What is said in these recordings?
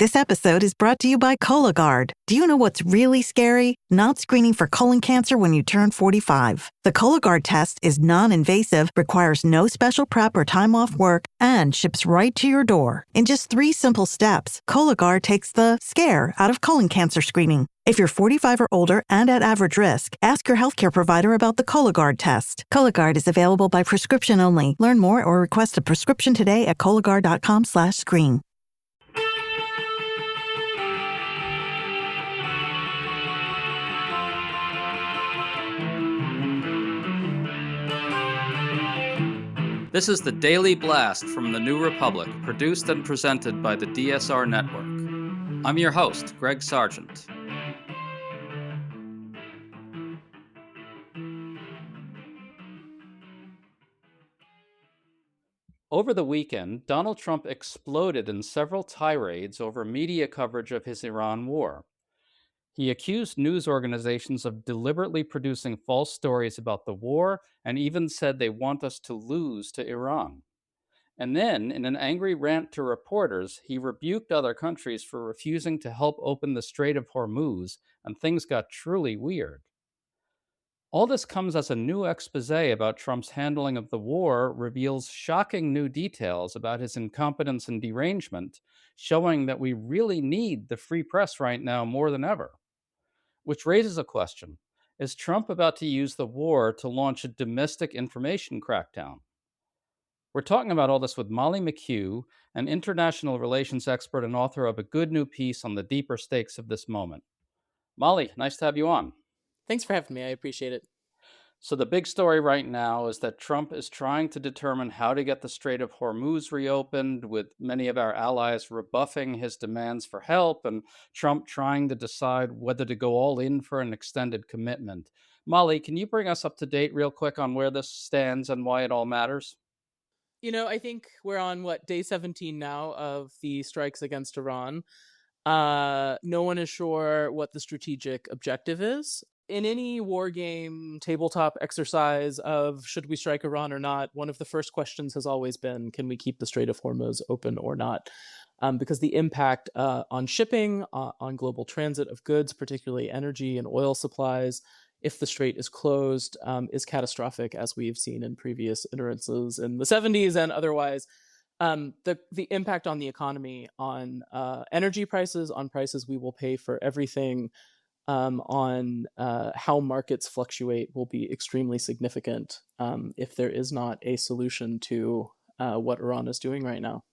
This episode is brought to you by Cologuard. Do you know what's really scary? Not screening for colon cancer when you turn 45. The Cologuard test is non-invasive, requires no special prep or time off work, and ships right to your door. In just 3 simple steps, Cologuard takes the scare out of colon cancer screening. If you're 45 or older and at average risk, ask your healthcare provider about the Cologuard test. Cologuard is available by prescription only. Learn more or request a prescription today at Cologuard.com/screen. This is the Daily Blast from the New Republic, produced and presented by the DSR Network. I'm your host, Greg Sargent. Over the weekend, Donald Trump exploded in several tirades over media coverage of his Iran war. He accused news organizations of deliberately producing false stories about the war and even said they want us to lose to Iran. And then, in an angry rant to reporters, he rebuked other countries for refusing to help open the Strait of Hormuz, and things got truly weird. All this comes as a new expose about Trump's handling of the war reveals shocking new details about his incompetence and derangement, showing that we really need the free press right now more than ever. Which raises a question. Is Trump about to use the war to launch a domestic information crackdown? We're talking about all this with Molly McHugh, an international relations expert and author of a good new piece on the deeper stakes of this moment. Molly, nice to have you on. Thanks for having me. I appreciate it. So the big story right now is that Trump is trying to determine how to get the Strait of Hormuz reopened, with many of our allies rebuffing his demands for help, and Trump trying to decide whether to go all in for an extended commitment. Molly, can you bring us up to date real quick on where this stands and why it all matters? I think we're on, day 17 now of the strikes against Iran. No one is sure what the strategic objective is. In any war game tabletop exercise of should we strike Iran or not, one of the first questions has always been, can we keep the Strait of Hormuz open or not? Because the impact on shipping, on global transit of goods, particularly energy and oil supplies, if the strait is closed, is catastrophic, as we've seen in previous iterances in the 70s and otherwise. The impact on the economy, on energy prices, on prices we will pay for everything, on how markets fluctuate will be extremely significant if there is not a solution to what Iran is doing right now.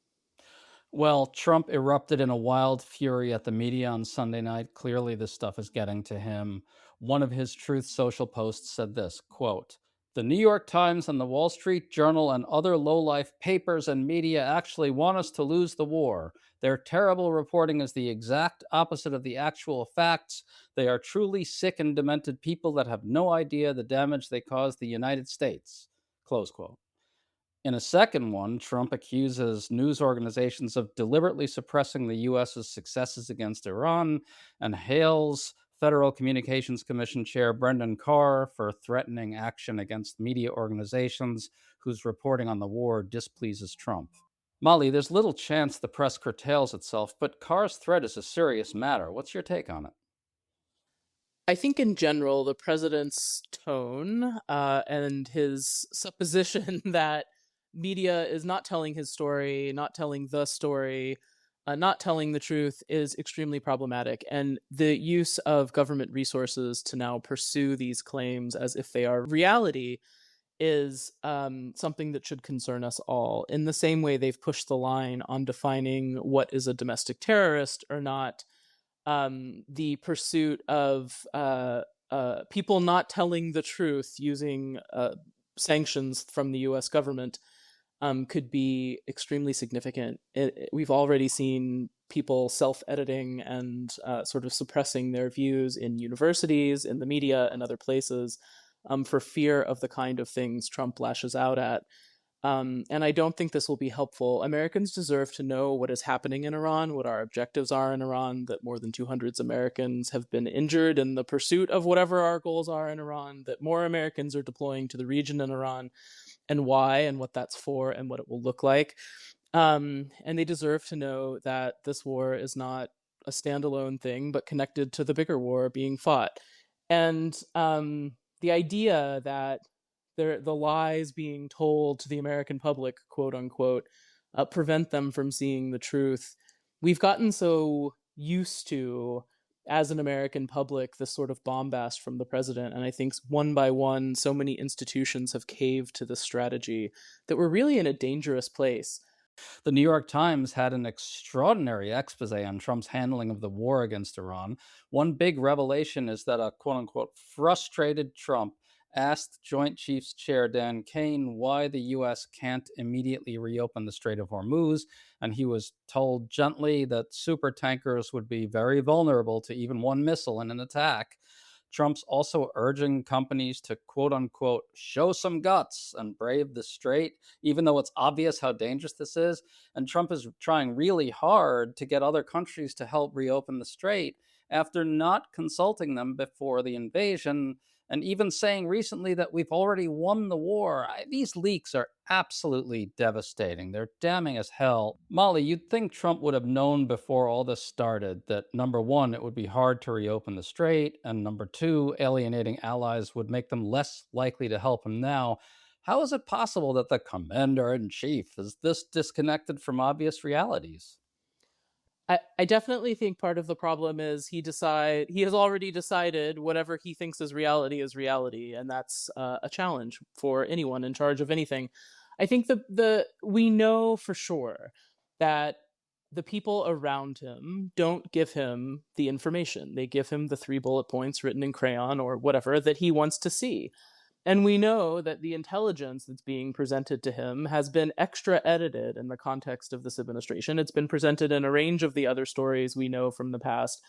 Well, Trump erupted in a wild fury at the media on Sunday night. Clearly, this stuff is getting to him. One of his Truth Social posts said this, quote, "The New York Times and the Wall Street Journal and other low-life papers and media actually want us to lose the war. Their terrible reporting is the exact opposite of the actual facts. They are truly sick and demented people that have no idea the damage they caused the United States." Close quote. In a second one, Trump accuses news organizations of deliberately suppressing the U.S.'s successes against Iran and hails Federal Communications Commission Chair Brendan Carr for threatening action against media organizations whose reporting on the war displeases Trump. Molly, there's little chance the press curtails itself, but Carr's threat is a serious matter. What's your take on it? I think in general, the president's tone and his supposition that media is not telling his story, not telling the story, not telling the truth is extremely problematic. And the use of government resources to now pursue these claims as if they are reality is something that should concern us all. In the same way they've pushed the line on defining what is a domestic terrorist or not, the pursuit of people not telling the truth using sanctions from the U.S. government could be extremely significant. We've already seen people self-editing and sort of suppressing their views in universities, in the media, and other places for fear of the kind of things Trump lashes out at. And I don't think this will be helpful. Americans deserve to know what is happening in Iran, what our objectives are in Iran, that more than 200 Americans have been injured in the pursuit of whatever our goals are in Iran, that more Americans are deploying to the region in Iran, and why and what that's for and what it will look like. And they deserve to know that this war is not a standalone thing, but connected to the bigger war being fought. And the idea that the lies being told to the American public, quote unquote, prevent them from seeing the truth. We've gotten so used to, as an American public, this sort of bombast from the president. And I think one by one, so many institutions have caved to this strategy that we're really in a dangerous place. The New York Times had an extraordinary expose on Trump's handling of the war against Iran. One big revelation is that a quote unquote frustrated Trump asked Joint Chiefs Chair Dan Kane why the U.S. can't immediately reopen the Strait of Hormuz, and he was told gently that super tankers would be very vulnerable to even one missile in an attack. Trump's also urging companies to quote unquote show some guts and brave the strait, even though it's obvious how dangerous this is. And Trump is trying really hard to get other countries to help reopen the strait after not consulting them before the invasion, and even saying recently that we've already won the war. These leaks are absolutely devastating. They're damning as hell. Molly, you'd think Trump would have known before all this started that number one, it would be hard to reopen the strait, and number two, alienating allies would make them less likely to help him now. How is it possible that the commander in chief is this disconnected from obvious realities? I definitely think part of the problem is he has already decided whatever he thinks is reality, and that's a challenge for anyone in charge of anything. I think the we know for sure that the people around him don't give him the information. They give him the three bullet points written in crayon or whatever that he wants to see. And we know that the intelligence that's being presented to him has been extra edited in the context of this administration. It's been presented in a range of the other stories we know from the past,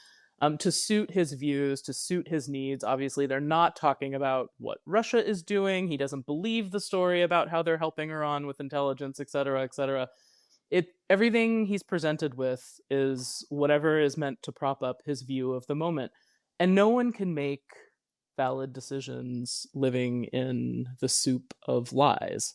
to suit his views, to suit his needs. Obviously, they're not talking about what Russia is doing. He doesn't believe the story about how they're helping Iran with intelligence, et cetera, et cetera. Everything he's presented with is whatever is meant to prop up his view of the moment. And no one can make valid decisions living in the soup of lies.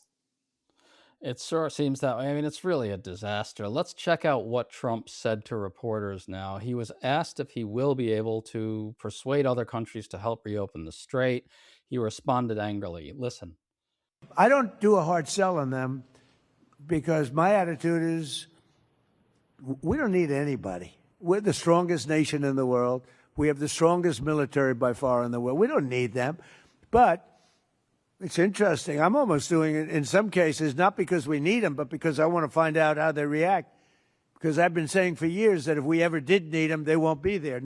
It sure seems that way. I mean, it's really a disaster. Let's check out what Trump said to reporters now. He was asked if he will be able to persuade other countries to help reopen the strait. He responded angrily. Listen. I don't do a hard sell on them because my attitude is we don't need anybody. We're the strongest nation in the world. We have the strongest military by far in the world. We don't need them. But it's interesting. I'm almost doing it in some cases, not because we need them, but because I want to find out how they react. Because I've been saying for years that if we ever did need them, they won't be there.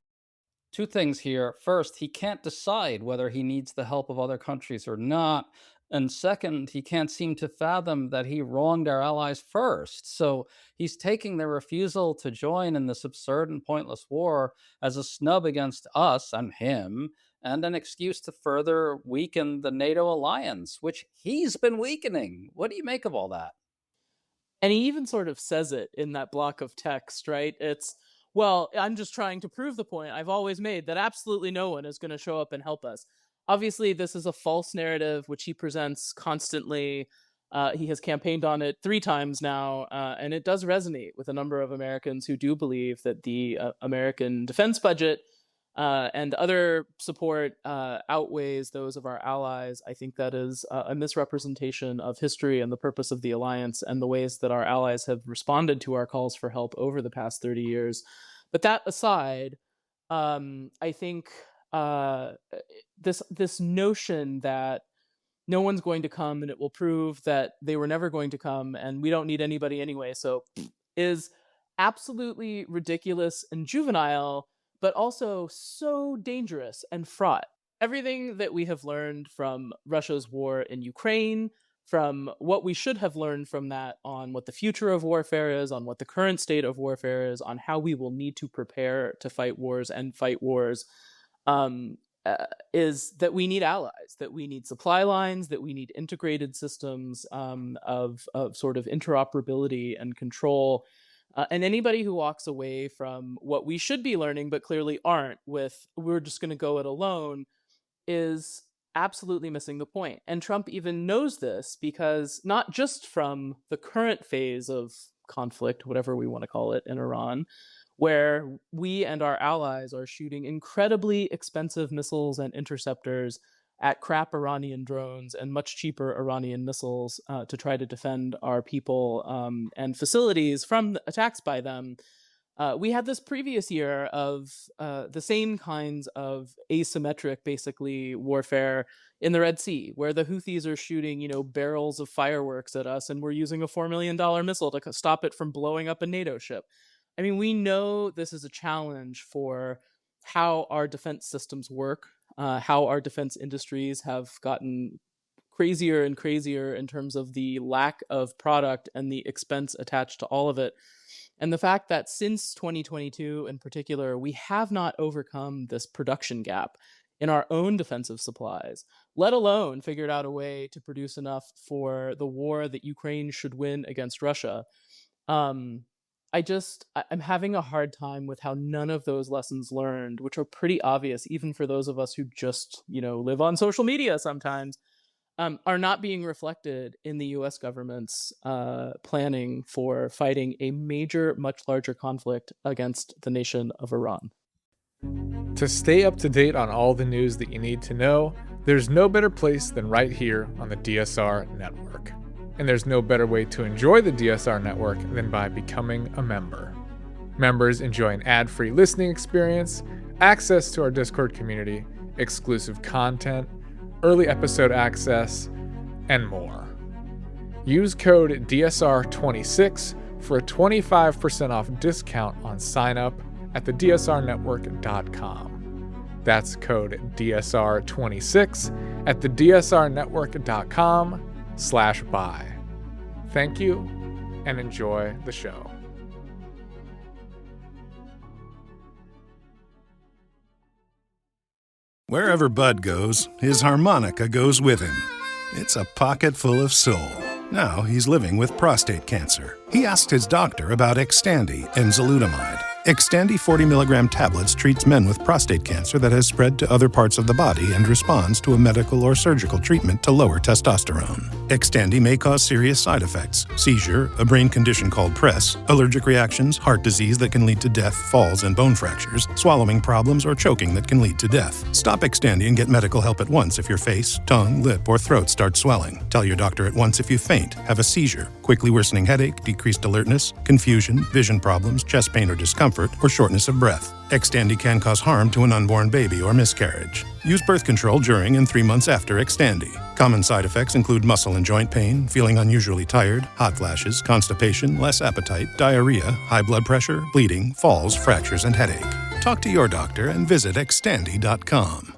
Two things here. First, he can't decide whether he needs the help of other countries or not. And second, he can't seem to fathom that he wronged our allies first. So he's taking their refusal to join in this absurd and pointless war as a snub against us and him, and an excuse to further weaken the NATO alliance, which he's been weakening. What do you make of all that? And he even sort of says it in that block of text, right? It's, well, I'm just trying to prove the point I've always made that absolutely no one is going to show up and help us. Obviously, this is a false narrative which he presents constantly. He has campaigned on it 3 times now, and it does resonate with a number of Americans who do believe that the American defense budget and other support outweighs those of our allies. I think that is a misrepresentation of history and the purpose of the alliance and the ways that our allies have responded to our calls for help over the past 30 years. But that aside, I think this notion that no one's going to come and it will prove that they were never going to come and we don't need anybody anyway, so is absolutely ridiculous and juvenile, but also so dangerous and fraught. Everything that we have learned from Russia's war in Ukraine, from what we should have learned from that on what the future of warfare is, on what the current state of warfare is, on how we will need to prepare to fight wars and fight wars, um, is that we need allies, that we need supply lines, that we need integrated systems of sort of interoperability and control. And anybody who walks away from what we should be learning but clearly aren't, with we're just going to go it alone, is absolutely missing the point. And Trump even knows this because not just from the current phase of conflict, whatever we want to call it, in Iran, where we and our allies are shooting incredibly expensive missiles and interceptors at crap Iranian drones and much cheaper Iranian missiles to try to defend our people and facilities from attacks by them. We had this previous year of the same kinds of asymmetric, basically, warfare in the Red Sea, where the Houthis are shooting, barrels of fireworks at us, and we're using a $4 million missile to stop it from blowing up a NATO ship. I mean, we know this is a challenge for how our defense systems work, how our defense industries have gotten crazier and crazier in terms of the lack of product and the expense attached to all of it. And the fact that since 2022 in particular, we have not overcome this production gap in our own defensive supplies, let alone figured out a way to produce enough for the war that Ukraine should win against Russia. Um, I'm having a hard time with how none of those lessons learned, which are pretty obvious, even for those of us who just, live on social media sometimes, are not being reflected in the US government's planning for fighting a major, much larger conflict against the nation of Iran. To stay up to date on all the news that you need to know, there's no better place than right here on the DSR network. And there's no better way to enjoy the DSR network than by becoming a member. Members enjoy an ad-free listening experience, access to our Discord community, exclusive content, early episode access, and more. Use code DSR26 for a 25% off discount on sign up at thedsrnetwork.com. That's code DSR26 at thedsrnetwork.com/buy. Thank you and enjoy the show. Wherever Bud goes, his harmonica goes with him. It's a pocket full of soul. Now he's living with prostate cancer. He asked his doctor about Xtandi enzalutamide. Xtandi 40 milligram tablets treats men with prostate cancer that has spread to other parts of the body and responds to a medical or surgical treatment to lower testosterone. Xtandi may cause serious side effects: seizure, a brain condition called PRESS, allergic reactions, heart disease that can lead to death, falls and bone fractures, swallowing problems, or choking that can lead to death. Stop Xtandi and get medical help at once if your face, tongue, lip, or throat start swelling. Tell your doctor at once if you faint, have a seizure, quickly worsening headache, decreased alertness, confusion, vision problems, chest pain or discomfort, or shortness of breath. Xtandi can cause harm to an unborn baby or miscarriage. Use birth control during and 3 months after Xtandi. Common side effects include muscle and joint pain, feeling unusually tired, hot flashes, constipation, less appetite, diarrhea, high blood pressure, bleeding, falls, fractures, and headache. Talk to your doctor and visit Xtandi.com.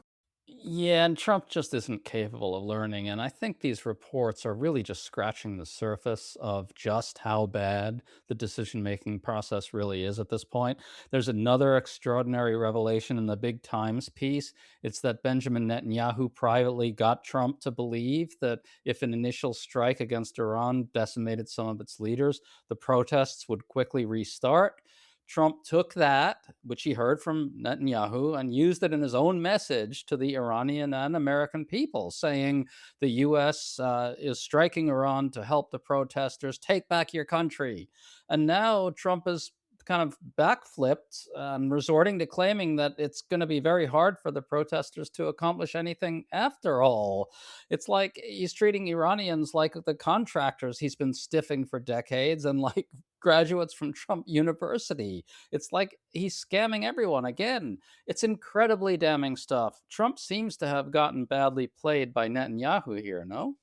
Yeah, and Trump just isn't capable of learning. And I think these reports are really just scratching the surface of just how bad the decision-making process really is at this point. There's another extraordinary revelation in the big Times piece. It's that Benjamin Netanyahu privately got Trump to believe that if an initial strike against Iran decimated some of its leaders, the protests would quickly restart. Trump took that, which he heard from Netanyahu, and used it in his own message to the Iranian and American people, saying the U.S. Is striking Iran to help the protesters take back your country. And now Trump is kind of backflipped and resorting to claiming that it's going to be very hard for the protesters to accomplish anything after all. It's like he's treating Iranians like the contractors he's been stiffing for decades and like graduates from Trump University. It's like he's scamming everyone again. It's incredibly damning stuff. Trump seems to have gotten badly played by Netanyahu here, no?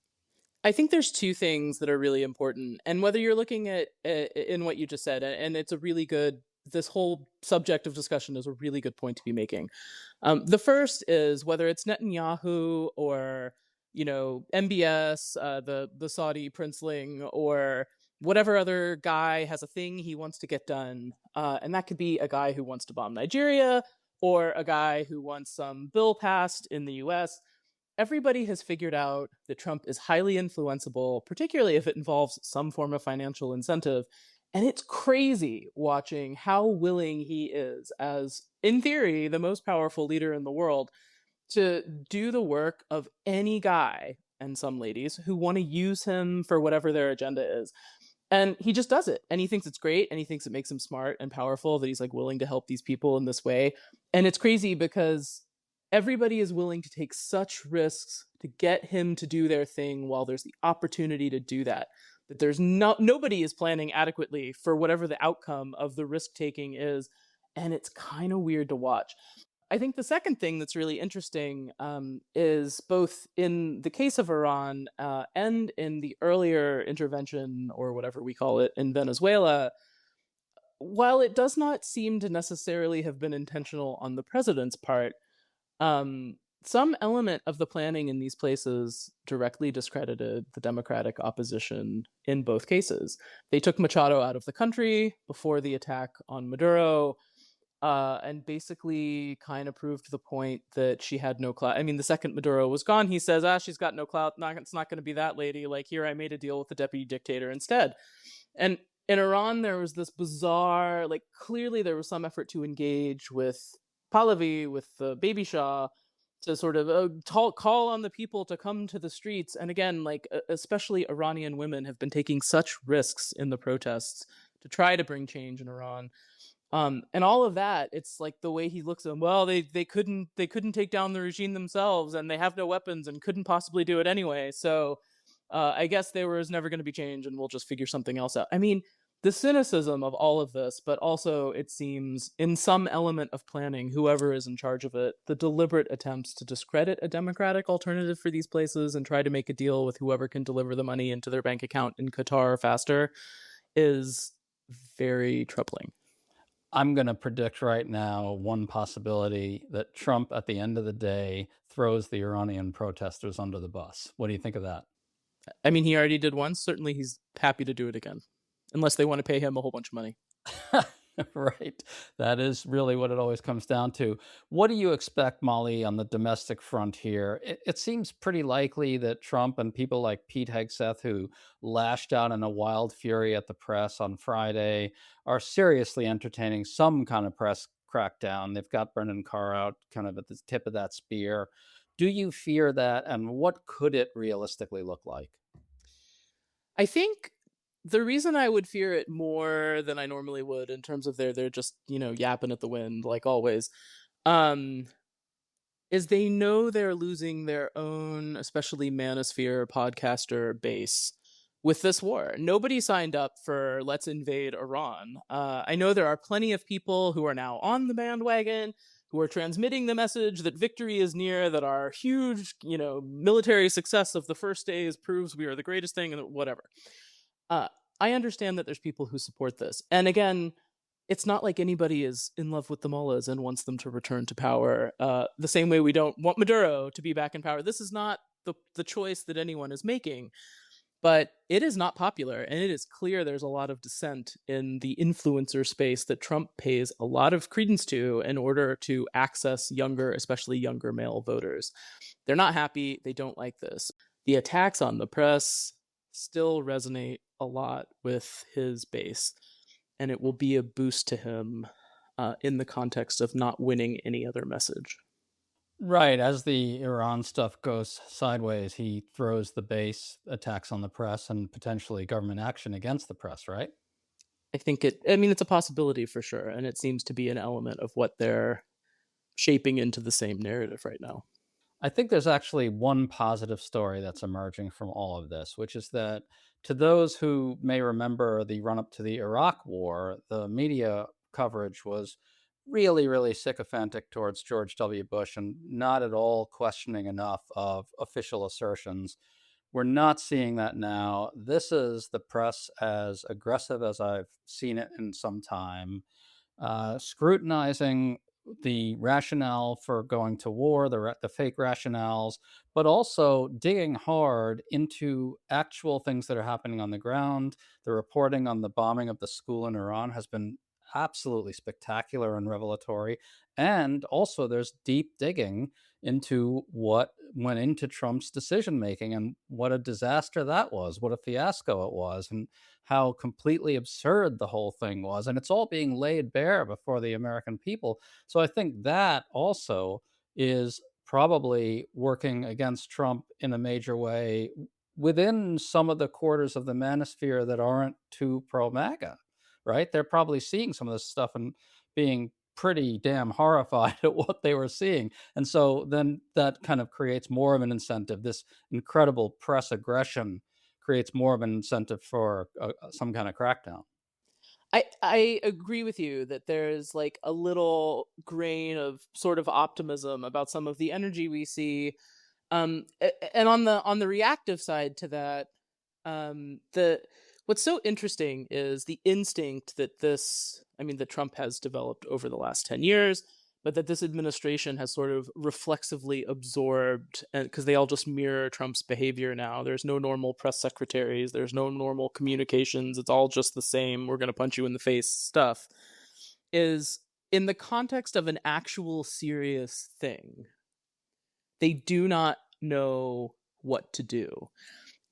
I think there's two things that are really important, and whether you're looking at in what you just said, and it's a really good. This whole subject of discussion is a really good point to be making. The first is whether it's Netanyahu or MBS, the Saudi princeling, or whatever other guy has a thing he wants to get done, and that could be a guy who wants to bomb Nigeria or a guy who wants some bill passed in the U.S. Everybody has figured out that Trump is highly influenceable, particularly if it involves some form of financial incentive. And it's crazy watching how willing he is, as, in theory, the most powerful leader in the world, to do the work of any guy, and some ladies, who want to use him for whatever their agenda is. And he just does it. And he thinks it's great. And he thinks it makes him smart and powerful that he's like willing to help these people in this way. And it's crazy because everybody is willing to take such risks to get him to do their thing while there's the opportunity to do that. That there's nobody is planning adequately for whatever the outcome of the risk taking is. And it's kind of weird to watch. I think the second thing that's really interesting is both in the case of Iran and in the earlier intervention, or whatever we call it, in Venezuela, while it does not seem to necessarily have been intentional on the president's part, some element of the planning in these places directly discredited the Democratic opposition in both cases. They took Machado out of the country before the attack on Maduro, and basically kind of proved the point that she had no clout. I mean, the second Maduro was gone, he says, she's got no clout. It's not going to be that lady. Like, here, I made a deal with the deputy dictator instead. And in Iran, there was this bizarre, like, clearly there was some effort to engage with Pahlavi, with the baby Shah, to sort of call on the people to come to the streets. And again, like, especially Iranian women have been taking such risks in the protests to try to bring change in Iran. And all of that, it's like the way he looks at them. Well, they couldn't take down the regime themselves, and they have no weapons and couldn't possibly do it anyway. So I guess there was never going to be change, and we'll just figure something else out. I mean, the cynicism of all of this, but also it seems in some element of planning, whoever is in charge of it, the deliberate attempts to discredit a democratic alternative for these places and try to make a deal with whoever can deliver the money into their bank account in Qatar faster is very troubling. I'm going to predict right now one possibility that Trump, at the end of the day, throws the Iranian protesters under the bus. What do you think of that? I mean, he already did once. Certainly, he's happy to do it again, unless they want to pay him a whole bunch of money. Right. That is really what it always comes down to. What do you expect, Molly, on the domestic front here? It seems pretty likely that Trump and people like Pete Hegseth, who lashed out in a wild fury at the press on Friday, are seriously entertaining some kind of press crackdown. They've got Brendan Carr out kind of at the tip of that spear. Do you fear that? And what could it realistically look like? I think the reason I would fear it more than I normally would, in terms of they're just, yapping at the wind like always, um, is they know they're losing their own, especially manosphere podcaster base with this war. Nobody signed up for let's invade Iran. I know there are plenty of people who are now on the bandwagon, who are transmitting the message that victory is near, that our huge, military success of the first days proves we are the greatest thing, and whatever. I understand that there's people who support this. And again, it's not like anybody is in love with the mullahs and wants them to return to power. The same way we don't want Maduro to be back in power. This is not the choice that anyone is making. But it is not popular, and it is clear there's a lot of dissent in the influencer space that Trump pays a lot of credence to in order to access younger, especially younger male voters. They're not happy. They don't like this. The attacks on the press still resonate a lot with his base, and it will be a boost to him in the context of not winning any other message. Right. As the Iran stuff goes sideways, he throws the base attacks on the press and potentially government action against the press, right? It's a possibility for sure. And it seems to be an element of what they're shaping into the same narrative right now. I think there's actually one positive story that's emerging from all of this, which is that to those who may remember the run up to the Iraq war, the media coverage was really, really sycophantic towards George W. Bush and not at all questioning enough of official assertions. We're not seeing that now. This is the press as aggressive as I've seen it in some time, scrutinizing the rationale for going to war, the fake rationales, but also digging hard into actual things that are happening on the ground. The reporting on the bombing of the school in Iran has been absolutely spectacular and revelatory. And also there's deep digging into what went into Trump's decision making and what a disaster that was, what a fiasco it was, and how completely absurd the whole thing was. And it's all being laid bare before the American people. So I think that also is probably working against Trump in a major way within some of the quarters of the manosphere that aren't too pro MAGA, right? They're probably seeing some of this stuff and being pretty damn horrified at what they were seeing. And so then that kind of creates more of an incentive. This incredible press aggression creates more of an incentive for some kind of crackdown. I agree with you that there's like a little grain of sort of optimism about some of the energy we see. And on the reactive side to that, the what's so interesting is the instinct that that Trump has developed over the last 10 years, but that this administration has sort of reflexively absorbed, and because they all just mirror Trump's behavior now. There's no normal press secretaries, there's no normal communications, it's all just the same, we're going to punch you in the face stuff, is in the context of an actual serious thing, they do not know what to do.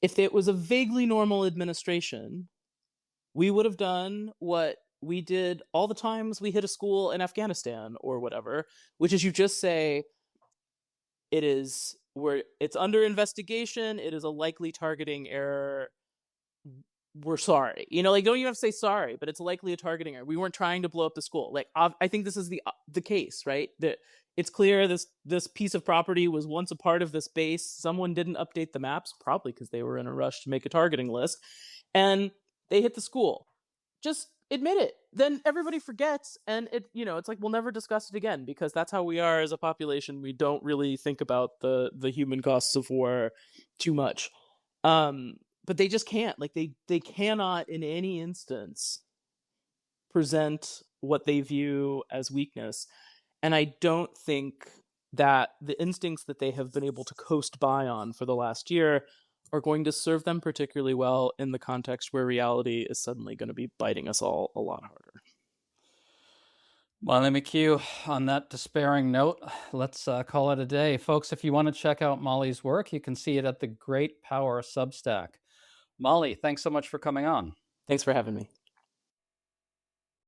If it was a vaguely normal administration, we would have done what we did all the times we hit a school in Afghanistan or whatever, which is you just say it's under investigation, it is a likely targeting error. We're sorry. Like, don't even have to say sorry, but it's likely a targeting error. We weren't trying to blow up the school. Like, I think this is the case, right? That it's clear this piece of property was once a part of this base. Someone didn't update the maps, probably because they were in a rush to make a targeting list, and they hit the school. Just admit it. Then everybody forgets, and it's like we'll never discuss it again, because that's how we are as a population. We don't really think about the human costs of war too much. But they just can't. Like, they cannot in any instance present what they view as weakness. And I don't think that the instincts that they have been able to coast by on for the last year are going to serve them particularly well in the context where reality is suddenly going to be biting us all a lot harder. Molly McHugh, on that despairing note, let's call it a day. Folks, if you want to check out Molly's work, you can see it at the Great Power Substack. Molly, thanks so much for coming on. Thanks for having me.